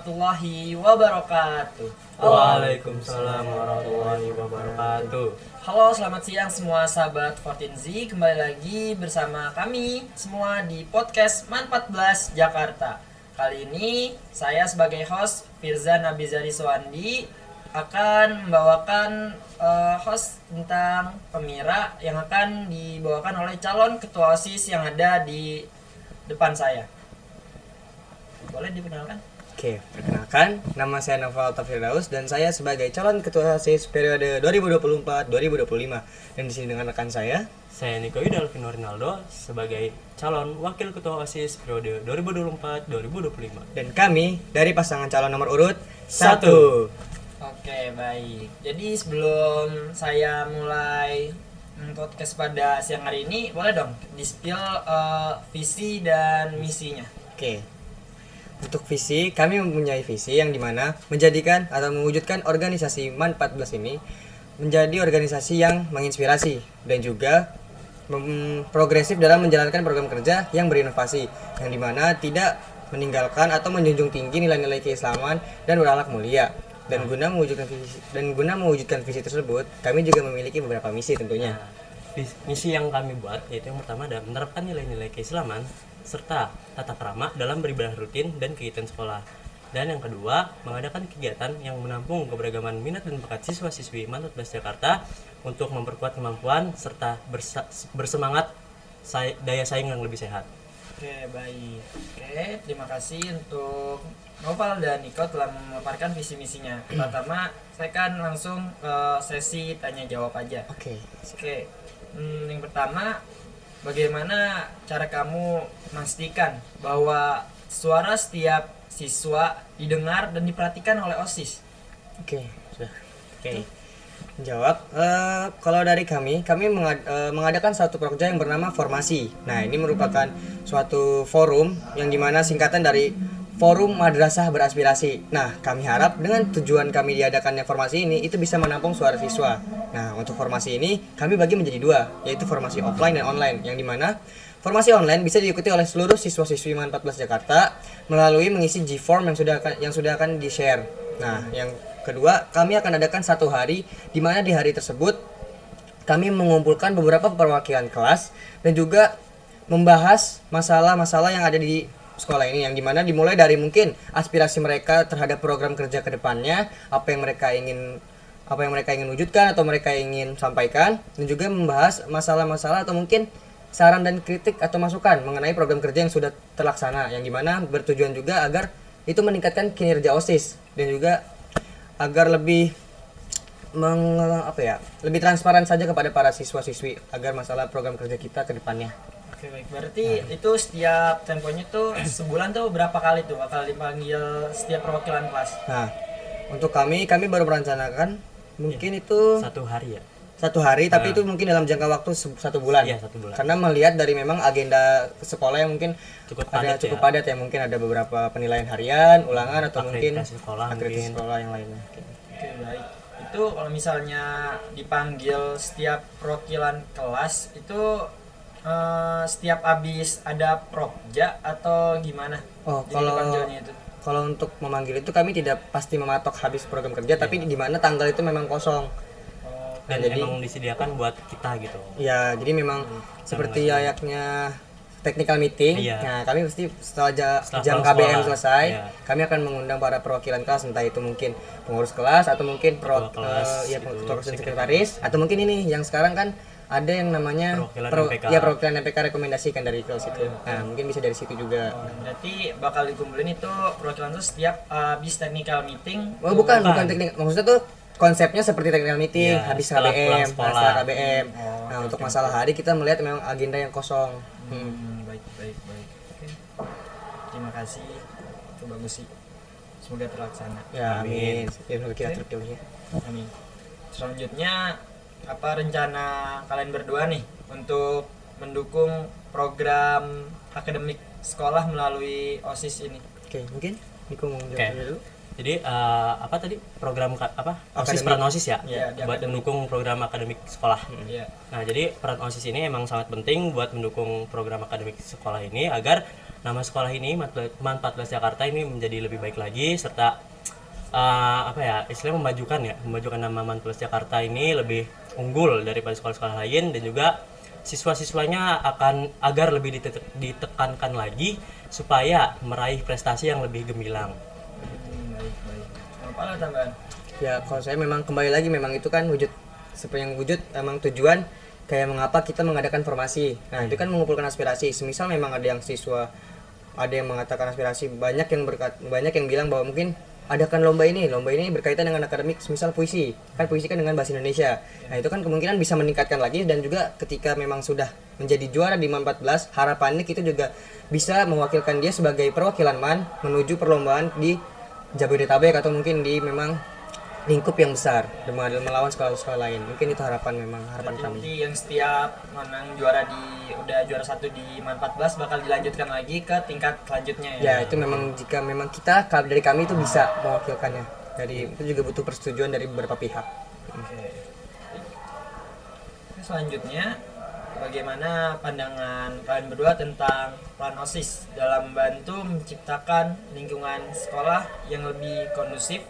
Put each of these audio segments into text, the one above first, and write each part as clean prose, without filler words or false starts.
warahmatullahi wabarakatuh. Waalaikumsalam warahmatullahi wabarakatuh. Halo, selamat siang semua sahabat 14Z. Kembali lagi bersama kami semua di podcast MAN 14 Jakarta. Kali ini saya sebagai host Firza Nabizari Suwandi akan membawakan host tentang Pemira yang akan dibawakan oleh calon ketua OSIS yang ada di depan saya. Boleh diperkenalkan? Oke, perkenalkan, nama saya Noval Tafirdaus dan saya sebagai calon ketua OSIS periode 2024-2025. Dan di sini dengan rekan saya Niko Yudalvino Rinaldo sebagai calon wakil ketua OSIS periode 2024-2025. dan kami dari pasangan calon nomor urut 1. Oke, baik. Jadi sebelum saya mulai podcast pada siang hari ini, boleh dong di-spill visi dan misinya. Oke. Untuk visi, kami mempunyai visi yang dimana menjadikan atau mewujudkan organisasi MAN 14 ini menjadi organisasi yang menginspirasi dan juga progresif dalam menjalankan program kerja yang berinovasi, yang dimana tidak meninggalkan atau menjunjung tinggi nilai-nilai keislaman dan berakhlak mulia. Dan guna mewujudkan visi tersebut, kami juga memiliki beberapa misi tentunya. Misi yang kami buat yaitu yang pertama adalah menerapkan nilai-nilai keislaman serta tata krama dalam beribadah rutin dan kegiatan sekolah. Dan yang kedua, mengadakan kegiatan yang menampung keberagaman minat dan bakat siswa-siswi MAN 14 Jakarta untuk memperkuat kemampuan serta bersemangat daya saing yang lebih sehat. Oke, baik. Oke, terima kasih untuk Noval dan Niko telah memaparkan visi misinya. Pertama, saya kan langsung ke sesi tanya jawab aja. Oke. Yang pertama, bagaimana cara kamu memastikan bahwa suara setiap siswa didengar dan diperhatikan oleh OSIS? Oke, sudah. Oke. Jawab, kalau dari kami mengadakan satu program yang bernama formasi. Nah, ini merupakan suatu forum yang dimana singkatan dari Forum Madrasah Beraspirasi. Nah, kami harap dengan tujuan kami diadakannya formasi ini itu bisa menampung suara siswa. Nah, untuk formasi ini kami bagi menjadi dua, yaitu formasi offline dan online, yang dimana formasi online bisa diikuti oleh seluruh siswa-siswi MAN 14 Jakarta melalui mengisi G-form yang sudah akan di-share. Nah, yang kedua, kami akan adakan satu hari di mana di hari tersebut kami mengumpulkan beberapa perwakilan kelas dan juga membahas masalah-masalah yang ada di sekolah ini, yang dimana dimulai dari mungkin aspirasi mereka terhadap program kerja ke depannya, apa yang mereka ingin wujudkan atau mereka ingin sampaikan, dan juga membahas masalah-masalah atau mungkin saran dan kritik atau masukan mengenai program kerja yang sudah terlaksana, yang dimana bertujuan juga agar itu meningkatkan kinerja OSIS dan juga agar lebih lebih transparan saja kepada para siswa-siswi agar masalah program kerja kita ke depannya. Oke, baik. Berarti itu setiap temponya tuh sebulan tuh berapa kali tuh bakal dipanggil setiap perwakilan kelas? Nah, untuk kami baru merencanakan mungkin itu Satu hari ya. satu hari, tapi itu mungkin dalam jangka waktu 1 bulan. Iya, 1 bulan. Karena melihat dari memang agenda sekolah yang mungkin Cukup padat ya, mungkin ada beberapa penilaian harian, ulangan atau mungkin Akreditasi sekolah akreditasi mungkin. sekolah yang lainnya. Oke, baik. Itu kalau misalnya dipanggil setiap perwakilan kelas itu setiap habis ada prokja atau gimana? Oh, Jadi dipanggilnya itu. kalau untuk memanggil itu kami tidak pasti mematok habis program kerja, tapi di mana tanggal itu memang kosong. Dan jadi emang disediakan buat kita gitu. Ya, jadi memang seperti layaknya technical meeting. Iya. Nah, kami pasti setelah jam pulang KBM sekolah. selesai, Iya. kami akan mengundang para perwakilan kelas, entah itu mungkin pengurus kelas atau mungkin Ketua kelas, ketua gitu, kelas dan sekretaris, atau mungkin ini yang sekarang kan ada yang namanya Perwakilan MPK. perwakilan MPK rekomendasikan dari kelas itu. Nah, mungkin bisa dari situ juga. Berarti bakal dikumpulin itu perwakilan itu setiap habis technical meeting. Oh, bukan teknik. Maksudnya tuh konsepnya seperti technical meeting, Iya, habis setelah pulang KBM, sekolah. setelah KBM. Nah, untuk masalah hari kita melihat memang agenda yang kosong. Baik. Oke. Terima kasih. Itu bagus sih. Semoga terlaksana. Ya, amin. Semoga kita terpilih. Amin. Selanjutnya apa rencana kalian berdua nih untuk mendukung program akademik sekolah melalui OSIS ini? Oke, mungkin Niko mau Oke. jawab dulu. Jadi apa tadi program OSIS, Akademik. peran OSIS ya, Iya, di buat akademik. mendukung program akademik sekolah. Iya. Nah, jadi peran OSIS ini emang sangat penting buat mendukung program akademik sekolah ini agar nama sekolah ini MAN 14 Jakarta ini menjadi lebih baik lagi, serta istilahnya memajukan nama MAN 14 Jakarta ini lebih unggul daripada sekolah-sekolah lain, dan juga siswa-siswanya agar lebih ditekankan lagi supaya meraih prestasi yang lebih gemilang. Baik. Apa lah tambahan? Ya kalau saya memang kembali lagi memang itu kan wujud seperti yang wujud emang tujuan kayak mengapa kita mengadakan formasi. Nah itu kan mengumpulkan aspirasi. Semisal memang ada yang siswa ada yang mengatakan aspirasi, banyak yang bilang bahwa mungkin adakan lomba ini berkaitan dengan akademik, misal puisi kan dengan bahasa Indonesia. Nah itu kan kemungkinan bisa meningkatkan lagi, dan juga ketika memang sudah menjadi juara di MAN 14, harapannya kita juga bisa mewakilkan dia sebagai perwakilan MAN menuju perlombaan di Jabodetabek atau mungkin di memang lingkup yang besar melawan sekolah-sekolah lain. Mungkin itu harapan kami. Nanti yang setiap menang udah juara 1 di MAN 14 bakal dilanjutkan lagi ke tingkat selanjutnya ya. Ya itu memang jika memang kita dari kami itu bisa mewakilkannya. Jadi itu juga butuh persetujuan dari beberapa pihak. Oke. Selanjutnya, bagaimana pandangan kalian berdua tentang peran OSIS dalam membantu menciptakan lingkungan sekolah yang lebih kondusif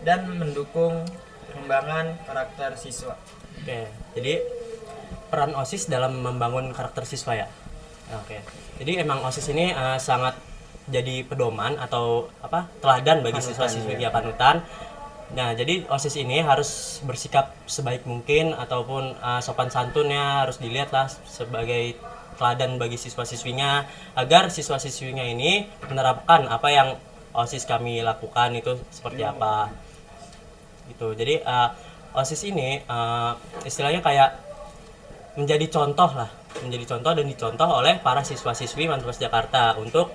dan mendukung pengembangan karakter siswa? Oke, jadi peran OSIS dalam membangun karakter siswa ya. Oke. Jadi emang OSIS ini sangat jadi pedoman atau teladan bagi siswa-siswi ya, panutan. Nah, jadi OSIS ini harus bersikap sebaik mungkin ataupun sopan santunnya harus dilihat lah sebagai teladan bagi siswa-siswinya, agar siswa-siswinya ini menerapkan apa yang OSIS kami lakukan itu seperti apa. Gitu. Jadi OSIS ini istilahnya kayak menjadi contoh dan dicontoh oleh para siswa-siswi MAN 14 Jakarta untuk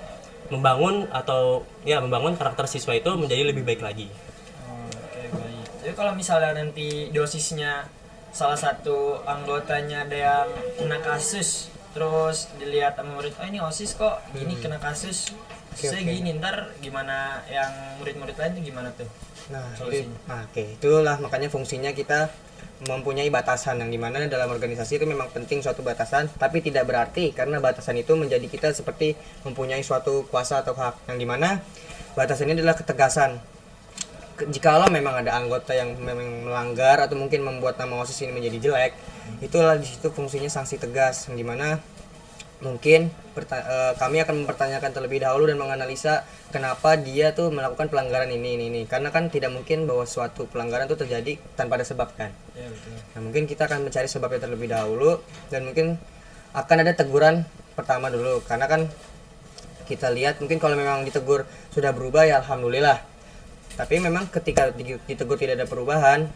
membangun karakter siswa itu menjadi lebih baik lagi. Oke, baik. Jadi kalau misalnya nanti dosisnya salah satu anggotanya ada yang kena kasus, terus dilihat sama murid, ini OSIS kok gini kena kasus, gini, ntar gimana yang murid-murid lain tuh gimana tuh? Itulah makanya fungsinya kita mempunyai batasan, yang dimana dalam organisasi itu memang penting suatu batasan, tapi tidak berarti karena batasan itu menjadi kita seperti mempunyai suatu kuasa atau hak, yang dimana batasan ini adalah ketegasan. Jikalau memang ada anggota yang memang melanggar atau mungkin membuat nama OSIS ini menjadi jelek, itulah di situ fungsinya sanksi tegas, yang dimana mungkin kami akan mempertanyakan terlebih dahulu dan menganalisa kenapa dia tuh melakukan pelanggaran ini. Karena kan tidak mungkin bahwa suatu pelanggaran itu terjadi tanpa ada sebab kan. Ya, betul. Nah, mungkin kita akan mencari sebabnya terlebih dahulu, dan mungkin akan ada teguran pertama dulu. Karena kan kita lihat mungkin kalau memang ditegur sudah berubah ya alhamdulillah. Tapi memang ketika ditegur tidak ada perubahan,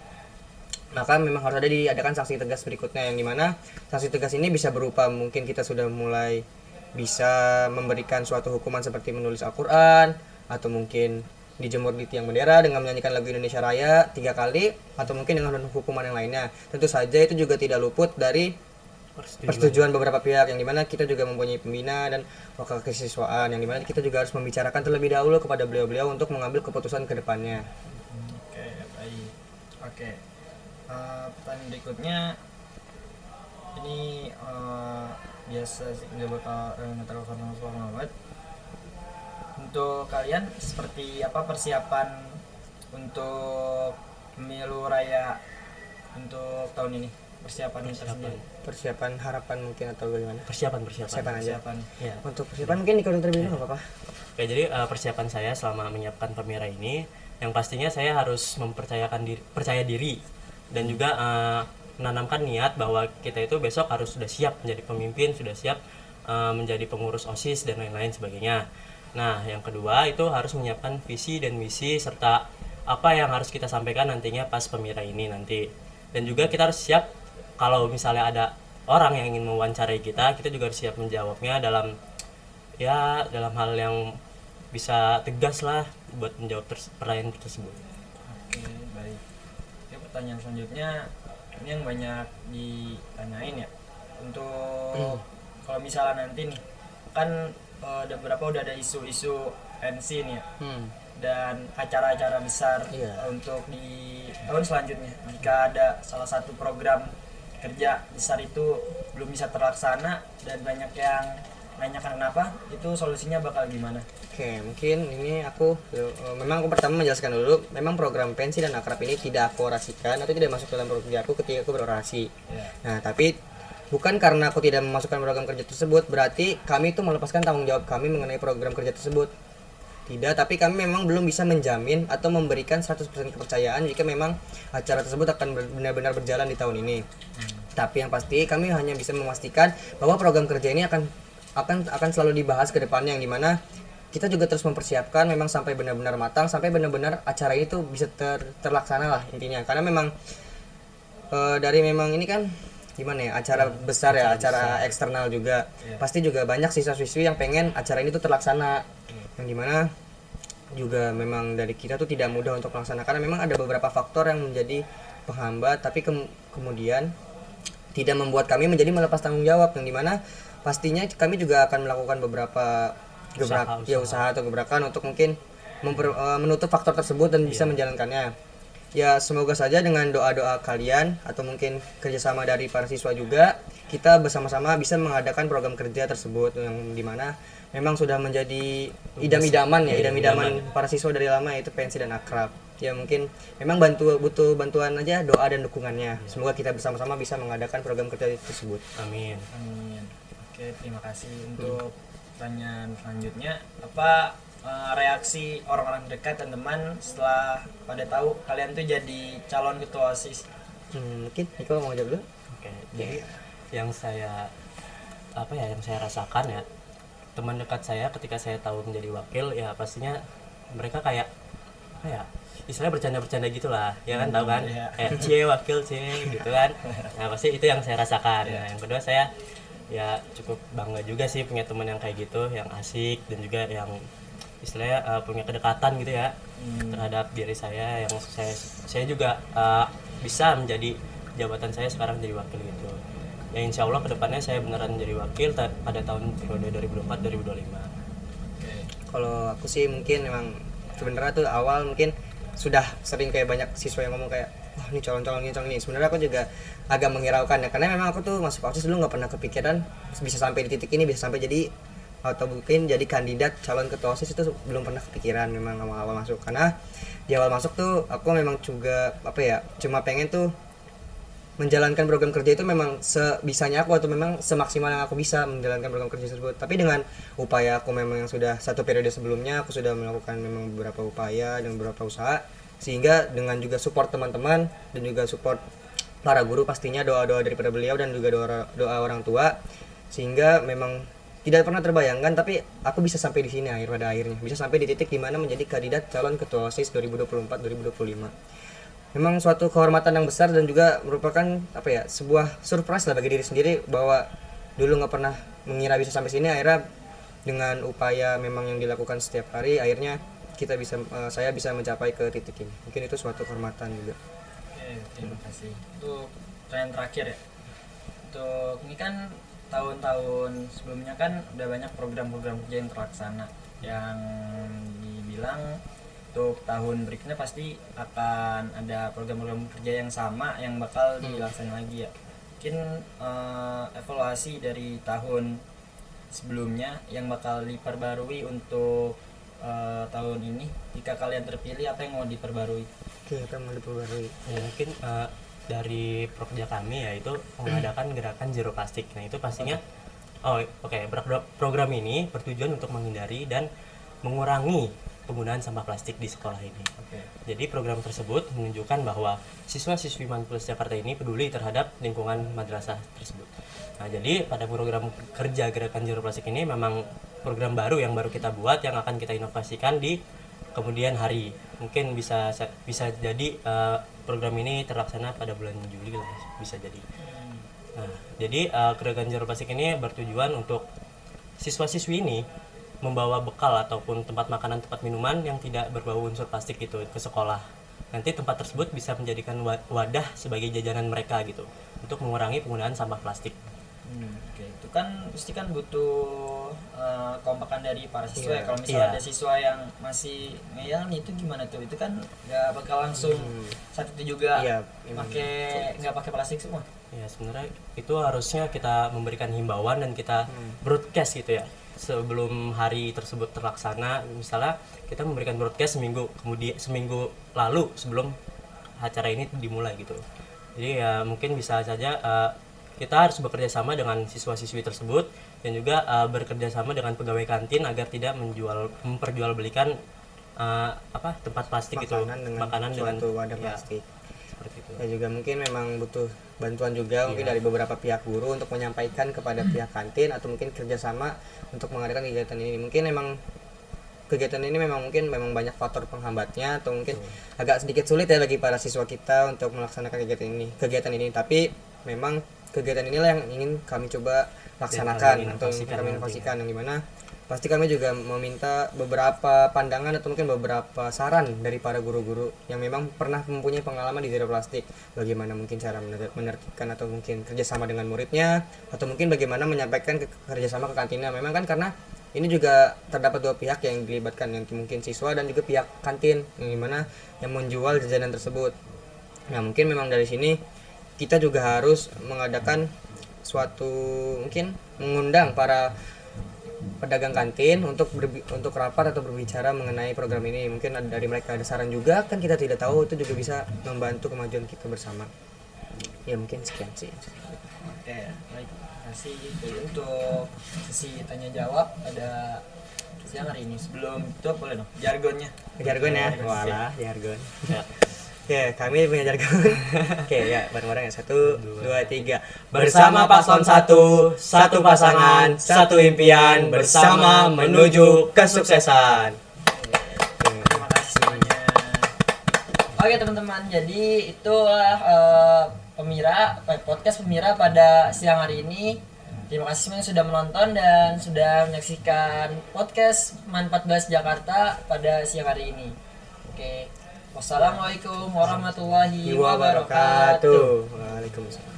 maka memang harus diadakan sanksi tegas berikutnya, yang dimana sanksi tegas ini bisa berupa mungkin kita sudah mulai bisa memberikan suatu hukuman seperti menulis Al-Quran, atau mungkin dijemur di tiang bendera dengan menyanyikan lagu Indonesia Raya 3 kali, atau mungkin dengan hukuman yang lainnya. Tentu saja itu juga tidak luput dari persetujuan beberapa pihak, yang dimana kita juga mempunyai pembina dan wakil kesiswaan, yang dimana kita juga harus membicarakan terlebih dahulu kepada beliau-beliau untuk mengambil keputusan ke depannya. Oke, baik. Oke. Pertanyaan berikutnya ini biasa sih nggak terlalu banget. Untuk kalian seperti apa persiapan untuk pemilu raya untuk tahun ini? Persiapan harapan mungkin atau bagaimana? Persiapan aja. Ya. Untuk persiapan mungkin Niko terlebih dulu apa-apa. Oke, jadi persiapan saya selama menyiapkan pemira ini, yang pastinya saya harus percaya diri dan juga menanamkan niat bahwa kita itu besok harus sudah siap menjadi pemimpin, sudah siap menjadi pengurus OSIS dan lain-lain sebagainya. Nah, yang kedua itu harus menyiapkan visi dan misi serta apa yang harus kita sampaikan nantinya pas pemira ini nanti. Dan juga kita harus siap kalau misalnya ada orang yang ingin mewawancarai kita juga harus siap menjawabnya dalam hal yang bisa tegas lah buat menjawab pertanyaan tersebut. Oke, baik. Oke, pertanyaan selanjutnya ini yang banyak ditanyain ya. Untuk kalau misalnya nanti nih kan udah ada isu-isu pensi nih ya. Dan acara-acara besar untuk di tahun selanjutnya, jika ada salah satu program kerja besar itu belum bisa terlaksana dan banyak yang menanyakan kenapa, itu solusinya bakal gimana? Oke, mungkin ini memang aku pertama menjelaskan dulu, memang program pensi dan akrab ini tidak aku orasikan atau tidak masuk dalam program kerja aku ketika aku berorasi. Ya. Nah, tapi bukan karena aku tidak memasukkan program kerja tersebut berarti kami itu melepaskan tanggung jawab kami mengenai program kerja tersebut. Tidak, tapi kami memang belum bisa menjamin atau memberikan 100% kepercayaan jika memang acara tersebut akan benar-benar berjalan di tahun ini. Tapi yang pasti kami hanya bisa memastikan bahwa program kerja ini akan selalu dibahas ke depannya, yang dimana kita juga terus mempersiapkan memang sampai benar-benar matang, sampai benar-benar acara ini tuh bisa terlaksana lah intinya. Karena memang dari memang ini kan gimana ya, acara besar ya, acara eksternal juga. Pasti juga banyak siswa-siswi yang pengen acara ini tuh terlaksana. Yang dimana juga memang dari kita tuh tidak mudah untuk melaksanakan karena memang ada beberapa faktor yang menjadi penghambat, tapi kemudian tidak membuat kami menjadi melepas tanggung jawab, yang dimana pastinya kami juga akan melakukan beberapa usaha atau gebrakan untuk mungkin menutup faktor tersebut dan bisa menjalankannya. Ya semoga saja dengan doa-doa kalian atau mungkin kerjasama dari para siswa juga, kita bersama-sama bisa mengadakan program kerja tersebut, yang dimana memang sudah menjadi idam-idaman para siswa dari lama, yaitu pensi dan akrab. Ya mungkin memang butuh bantuan aja, doa dan dukungannya. Semoga kita bersama-sama bisa mengadakan program kerja tersebut. Amin. Oke, terima kasih. Untuk pertanyaan selanjutnya, apa reaksi orang-orang dekat dan teman setelah pada tahu kalian tuh jadi calon ketua OSIS? Mungkin Niko mau jawab dulu. Oke, jadi yang saya rasakan ya, teman dekat saya ketika saya tahu menjadi wakil, ya pastinya mereka kayak istilahnya bercanda-bercanda gitulah, ya kan, tahu kan, kayak wakil gitu kan. Nah pasti itu yang saya rasakan. Nah, yang kedua, saya ya cukup bangga juga sih punya teman yang kayak gitu, yang asik dan juga yang istilahnya punya kedekatan gitu ya terhadap diri saya, yang saya juga bisa menjadi jabatan saya sekarang jadi wakil gitu. Ya insya Allah kedepannya saya beneran jadi wakil pada tahun periode 2024-2025. Kalau aku sih mungkin memang sebenarnya tuh awal mungkin sudah sering kayak banyak siswa yang ngomong kayak, wah ini calon ini. Sebenarnya aku juga agak menghiraukan ya, karena memang aku tuh masuk OSIS dulu nggak pernah kepikiran bisa sampai di titik ini, bisa sampai jadi atau mungkin jadi kandidat calon ketua OSIS, itu belum pernah kepikiran memang awal masuk. Karena di awal masuk tuh aku memang juga cuma pengen tuh menjalankan program kerja itu memang sebisanya aku, atau memang semaksimal yang aku bisa menjalankan program kerja tersebut. Tapi dengan upaya aku memang yang sudah satu periode sebelumnya aku sudah melakukan memang beberapa upaya dan beberapa usaha, sehingga dengan juga support teman-teman dan juga support para guru, pastinya doa-doa daripada beliau dan juga doa orang tua, sehingga memang tidak pernah terbayangkan, tapi aku bisa sampai di sini pada akhirnya bisa sampai di titik dimana menjadi kandidat calon ketua OSIS 2024-2025. Memang suatu kehormatan yang besar dan juga merupakan sebuah surprise lah bagi diri sendiri, bahwa dulu nggak pernah mengira bisa sampai sini. Akhirnya dengan upaya memang yang dilakukan setiap hari, akhirnya saya bisa mencapai ke titik ini. Mungkin itu suatu kehormatan juga. Oke, terima kasih. Untuk pertanyaan terakhir ya, untuk ini kan tahun-tahun sebelumnya kan udah banyak program-program kerja yang terlaksana, yang dibilang untuk tahun berikutnya pasti akan ada program-program kerja yang sama yang bakal dilaksanakan lagi ya. Mungkin evaluasi dari tahun sebelumnya yang bakal diperbarui untuk tahun ini, jika kalian terpilih, apa yang mau diperbarui? Oke, apa yang mau diperbarui? Ya, mungkin dari prokerja kami yaitu mengadakan gerakan zero plastik. Nah itu pastinya program ini bertujuan untuk menghindari dan mengurangi penggunaan sampah plastik di sekolah ini. Jadi program tersebut menunjukkan bahwa siswa-siswi MAN+ Jakarta ini peduli terhadap lingkungan madrasah tersebut. Nah jadi pada program kerja gerakan zero plastik ini memang program baru yang baru kita buat, yang akan kita inovasikan di kemudian hari. Mungkin bisa jadi program ini terlaksana pada bulan Juli lah, bisa jadi. Nah, jadi gerakan zero plastik ini bertujuan untuk siswa-siswi ini membawa bekal ataupun tempat makanan, tempat minuman yang tidak berbau unsur plastik gitu ke sekolah. Nanti tempat tersebut bisa menjadikan wadah sebagai jajanan mereka gitu, untuk mengurangi penggunaan sampah plastik. Oke, itu kan pasti kan butuh kompakan dari para siswa ya. Iya. Kalau misalnya Iya. ada siswa yang masih ngeyel nih, itu gimana tuh? Itu kan nggak bakal langsung saat itu juga Iya, emang. nggak pakai plastik semua. Ya sebenarnya itu harusnya kita memberikan himbauan dan kita broadcast gitu ya sebelum hari tersebut terlaksana. Misalnya kita memberikan broadcast seminggu lalu sebelum acara ini dimulai gitu. Jadi ya mungkin bisa saja kita harus bekerja sama dengan siswa-siswi tersebut dan juga bekerja sama dengan pegawai kantin agar tidak memperjualbelikan tempat plastik makanan dengan suatu wadah ya, plastik. seperti itu. Ya juga mungkin memang butuh bantuan juga mungkin dari beberapa pihak guru untuk menyampaikan kepada pihak kantin atau mungkin kerjasama untuk mengadakan kegiatan ini. Mungkin memang kegiatan ini memang banyak faktor penghambatnya atau mungkin agak sedikit sulit ya bagi para siswa kita untuk melaksanakan kegiatan ini. Tapi memang kegiatan inilah yang ingin kami coba laksanakan atau yang kami inovasikan, yang dimana pasti kami juga meminta beberapa pandangan atau mungkin beberapa saran dari para guru-guru yang memang pernah mempunyai pengalaman di zero plastik, bagaimana mungkin cara menertibkan atau mungkin kerjasama dengan muridnya atau mungkin bagaimana menyampaikan kerjasama ke kantinnya. Memang kan karena ini juga terdapat dua pihak yang dilibatkan, yang mungkin siswa dan juga pihak kantin yang dimana yang menjual jajanan tersebut. Nah mungkin memang dari sini kita juga harus mengadakan suatu mungkin mengundang para pedagang kantin untuk rapat atau berbicara mengenai program ini. Mungkin dari mereka ada saran juga, kan kita tidak tahu, itu juga bisa membantu kemajuan kita bersama. Ya mungkin sekian sih. Oke, baik. Kasih untuk sesi tanya jawab pada siang hari ini. Sebelum itu boleh dong jargonnya. Jargon ya, walah jargon. Oke, kami punya jargon. Oke ya, bareng-bareng ya. 1, 2, 3. Bersama paslon 1, satu pasangan, satu impian, bersama menuju kesuksesan. Terima kasih semuanya. Oke teman-teman, jadi itulah podcast Pemira pada siang hari ini. Terima kasih semuanya sudah menonton dan sudah menyaksikan podcast MAN 14 Jakarta pada siang hari ini. Oke, wassalamualaikum warahmatullahi wabarakatuh. Waalaikumsalam.